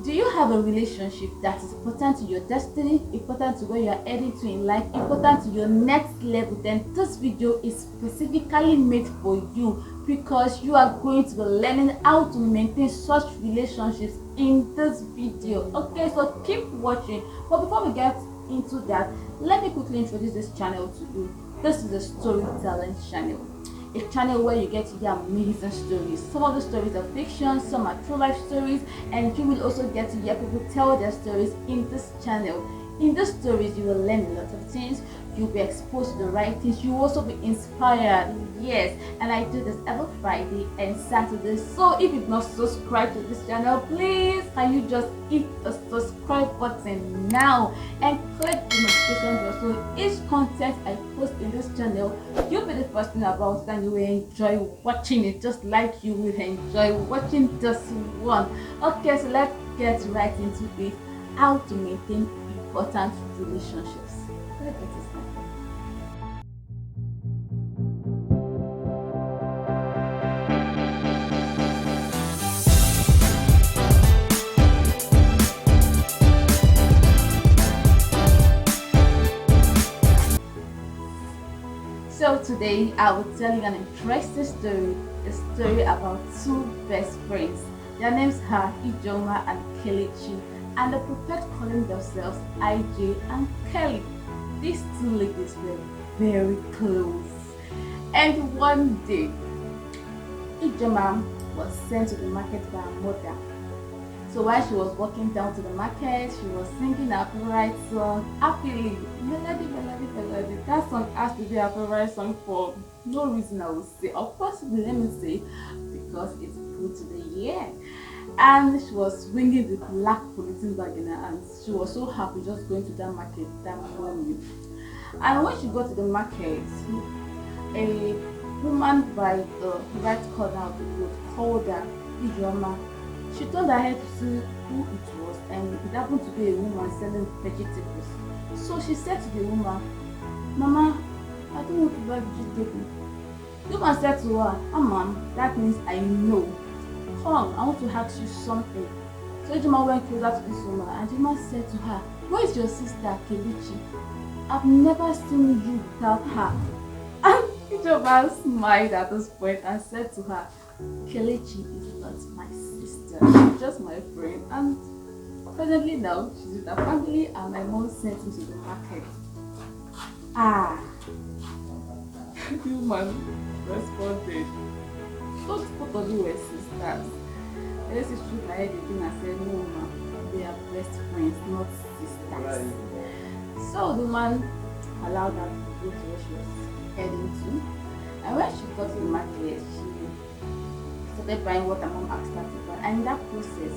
Do you have a relationship that is important to your destiny, important to where you are heading to in life, important to your next level? Then this video is specifically made for you because you are going to be learning how to maintain such relationships in this video. Okay, so keep watching. But before we get into that, let me quickly introduce this channel to you. This is a storytelling channel, a channel where you get to hear amazing stories. Some of the stories are fiction, some are true life stories, and you will also get to hear people tell their stories in this channel. In these stories, you will learn a lot of things, you'll be exposed to the right things, you will also be inspired. Yes, and I do this every Friday and Saturday. So if you've not subscribed to this channel, please can you just hit the subscribe button now and click the notification bell so each content I post in this channel, you'll be the first thing about it and you will enjoy watching it just like you will enjoy watching this one. Okay, so let's get right into it. How to maintain important relationships. Let's get started. So today I will tell you an interesting story, a story about two best friends. Their names are Ijoma and Kelechi, and they preferred calling themselves IJ and Kelly. These two ladies were very close. And one day, Ijoma was sent to the market by her mother. So while she was walking down to the market, she was singing her favorite song happily. Melody, melody, melody. That song has to be her favorite song for no reason, I would say. Of course, let me say, because it's good to the year. And she was swinging the black polythene bag in her hands. She was so happy just going to that market that morning. And when she got to the market, a woman by the right corner of the road called her Ijoma. She turned her head to see who it was, and it happened to be a woman selling vegetables. So she said to the woman, "Mama, I don't want to buy vegetables." The woman said to her, "Ma'am, that means I know. Come, I want to ask you something." So Ijoma went closer to this woman, and Ijoma said to her, "Where is your sister, Kelechi? I've never seen you without her." And Ijoma smiled at this point and said to her, "Kelechi is not my sister, she's just my friend, and presently now she's with her family and my mom sent me to the market." Ah, the woman responded, "Those both of you were sisters." And this is shook my head again and said, "No ma, they are best friends, not sisters." So the man allowed her to go to where she was heading to, and when she got to the market, she started buying what her mom asked her to buy, and in that process,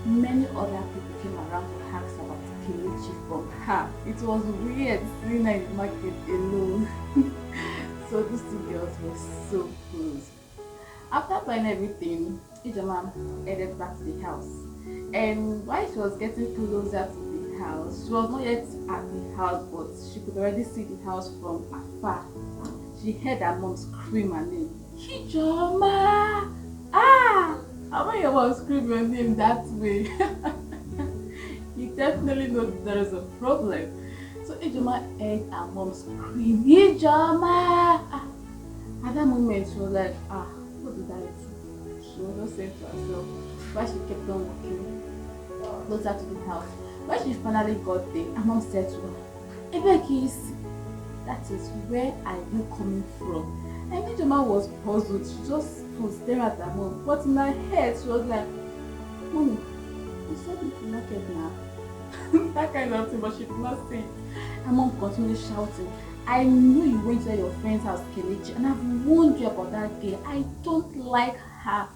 many other people came around to ask about Kelechi from her. It was weird seeing her in the market alone. So these two girls were so close. After buying everything, Ijoma headed back to the house. And while she was getting closer to the house, she was not yet at the house, but she could already see the house from afar. She heard her mom scream her name, "Ijoma!" Ah! And when your mom scream your name that way, you definitely know there is a problem. So Ijoma heard her mom scream, "Ijoma!" Ah. At that moment, she was like, what did I do? She was just saying to herself while she kept on walking closer to the house. When she finally got there, her mom said to her, "Ebekisi, that is where are you coming from?" And Ijoma was puzzled. She just was staring at her mom. But in her head, she was like, "Mommy, you said me to market now." That kind of thing, but she did not say it. Her mom continued shouting, "I knew you went to your friend's house, Kelechi, and I've warned you about that girl. I don't like her."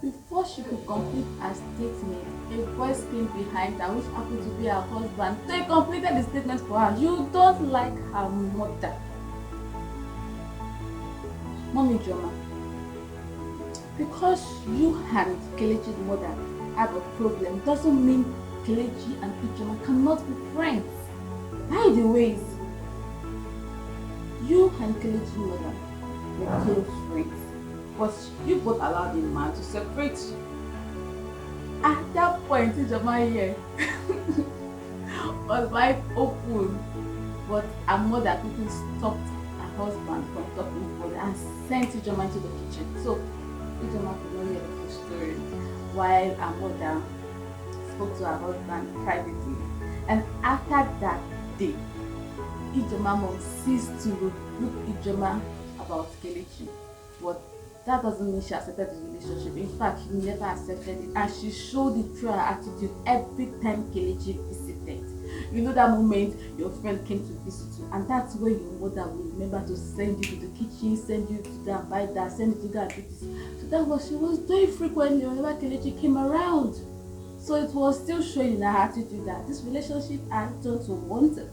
Before she could complete her statement, a voice came behind her, which happened to be her husband. So he completed the statement for her. "You don't like her mother." Mommy Ijoma, because you and Kelechi's mother have a problem doesn't mean Kelechi and Ijoma cannot be friends. By the way, you and Kelechi's mother were close friends, but you both allowed the man to separate you. At that point Ijoma here was wide open, but her mother quickly stopped her husband from talking further and sent Ijoma into the kitchen. So Ijoma could not hear the full story, while her mother spoke to her husband privately. And after that day, Ijoma mom ceased to rebuke Ijoma about Kelechi. But that doesn't mean she accepted the relationship. In fact, she never accepted it, and she showed it through her attitude every time Kelechi visited. You know that moment your friend came to visit you, and that's where your mother will remember to send you to the kitchen, send you to go and buy that, send you to go and do this. So that was she was doing frequently whenever Kelechi came around. So it was still showing in her attitude that this relationship I don't want it.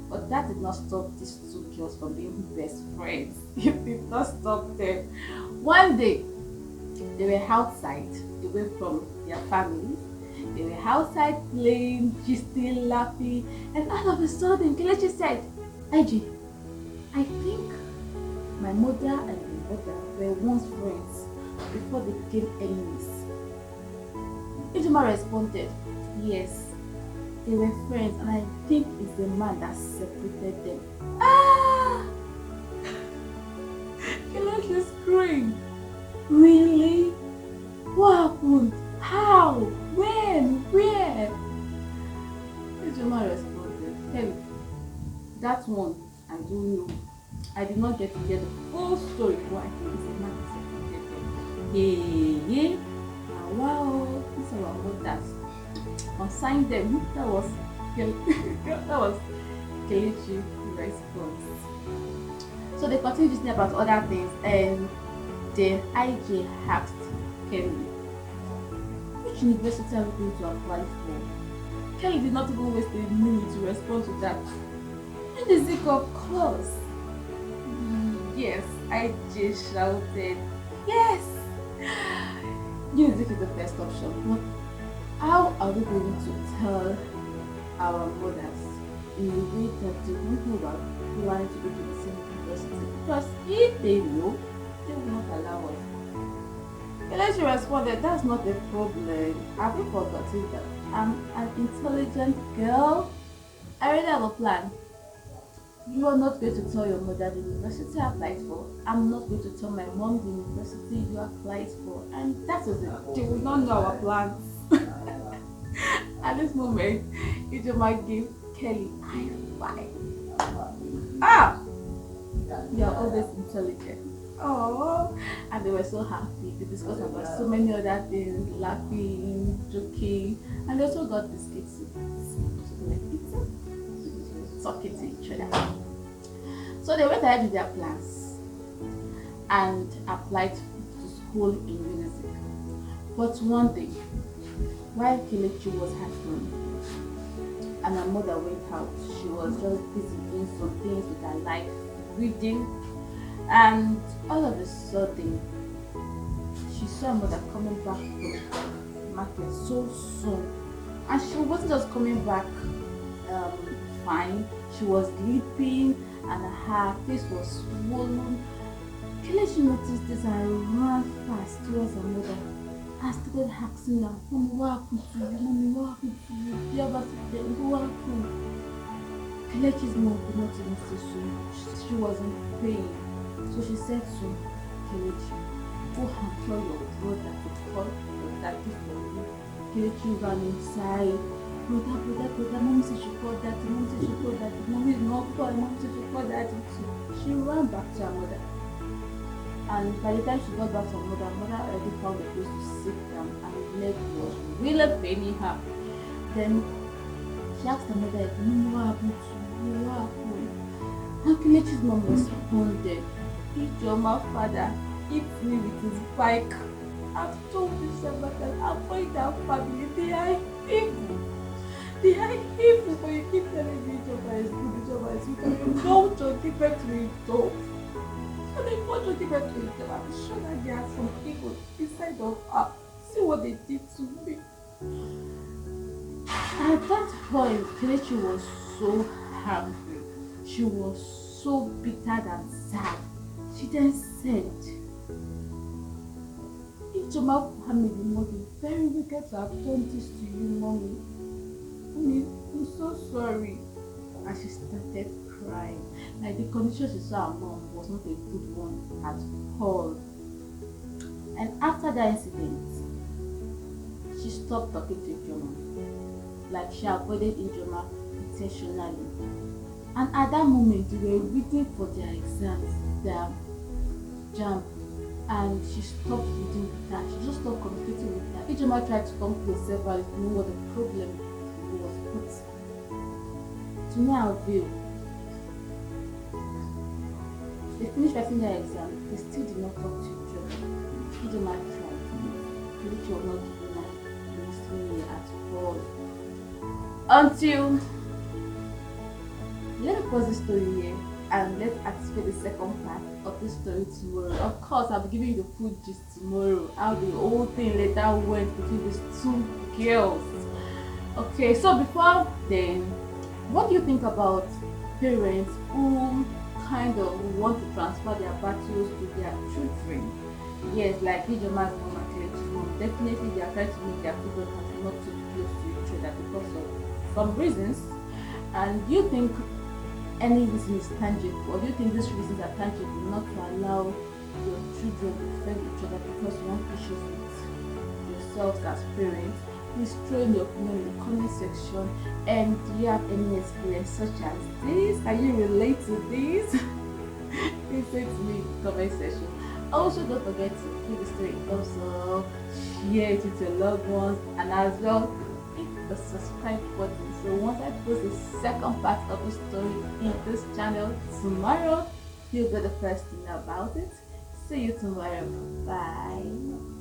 But that did not stop these two girls from being best friends. It did not stop them. One day, they were outside, away from their families. They were outside playing, gisting, laughing, and all of a sudden, Kelechi said, "Iji, I think my mother and my mother were once friends before they became enemies." Ijoma responded, "Yes, they were friends, and I think it's the man that separated them." Ah! Kelechi screamed. Really? What happened? How? When? Where? Ijoma responded, "Hey, that one I don't know. I did not get to hear the full story before I think it's the man that separated them." Hey, wow, these are our mothers. Consign them. That was that was Kelechi response. So they continued listening about other things, and then IJ asked Kelly, "Which university are you going to apply for?" Kelly did not even waste a minute to respond to that. Unizik, of course. Yes, IJ shouted, "Yes! Unizik is the best option. But how are we going to tell our mothers in a way that they won't know about planning to go to the same university? Because if they know, they will not allow us." Kelechi responded, "That's not a problem. Have you forgotten that I'm an intelligent girl? I already have a plan. You are not going to tell your mother the university I applied for. I'm not going to tell my mom the university you applied for. And that is it. They will not know our plans." At this moment, Ijoma gave Kelly high five. Ah! You are always intelligent. Oh, and they were so happy. They discussed about so many other things, laughing, joking, and they also got biscuits. So they were eating, talking to each other. So they went ahead with their plans and applied to school in Unizik. But one day, while Kelechi was at home and her mother went out, she was just busy doing some things with her life, reading, and all of a sudden, she saw her mother coming back from the market so soon. And she wasn't just coming back fine, she was limping and her face was swollen. Kelechi noticed this and ran fast towards her mother. I started asking her, "Mommy, what happened to you? Mommy, what happened to you? Do you have accident? What happened?" Kelechi's mom could not even say so. She was in pain. So she said to Kelechi, "Go and tell your brother to call your daddy for you." Kelechi ran inside. Brother, Mommy said she called daddy. Mommy said she called daddy. Mommy is not calling. Mommy said she called daddy too. She ran back to her mother. And by the time she got back to her mother already found a place to sit down and her leg was really paining her. Then she asked her mother, "What happened to you? What happened?" And Kelechi's mom responded, "Ijoma father hit me with his bike. I've told you several times, avoid that family. They are evil. They are evil, but you keep telling me Ijoma is good, Ijoma is good. You don't just give birth to it though. So they want to give birth to it. I'm sure that there are some people inside of her. See what they did to me." At that point, Kelechi was so angry. She was so bitter and sad. She then said, Ijoma family must be very wicked to have done this to you, mommy. Mommy, I'm so sorry. And she started crying. Like the condition she saw her mom was not a good one at all. And after that incident, she stopped talking to Ijoma. Like she avoided Ijoma intentionally. And at that moment, they were waiting for their exams, their jam, and she stopped reading with her. She just stopped communicating with her. Ijoma tried to come closer but to know what the problem was. But to no avail. They finished writing their exam. They still did not talk to each other. Ijoma tried. Kelechi was not giving her listening at all. Until let me pause this story here and let's anticipate the second part of this story tomorrow. Of course, I'll be giving you the full gist tomorrow. How the whole thing later went between these two girls. Okay, so before then, what do you think about parents who kind of want to transfer their battles to their children? Yes, like Ijoma's mom and Kelechi's mom. Definitely, they are trying to make their children not too close to each other because of some reasons. And do you think any reason is tangible, or do you think these reasons are tangible not to allow your children to defend each other because you want issues with yourselves as parents? Please throw in your opinion in the comment section. And do you have any experience such as this? Can you relate to this? Please say to me in the comment section. Also, don't forget to give this story a thumbs up, share it with your loved ones, and as well hit the subscribe button. So once I post the second part of the story in this channel tomorrow, you'll be the first to know about it. See you tomorrow. Bye.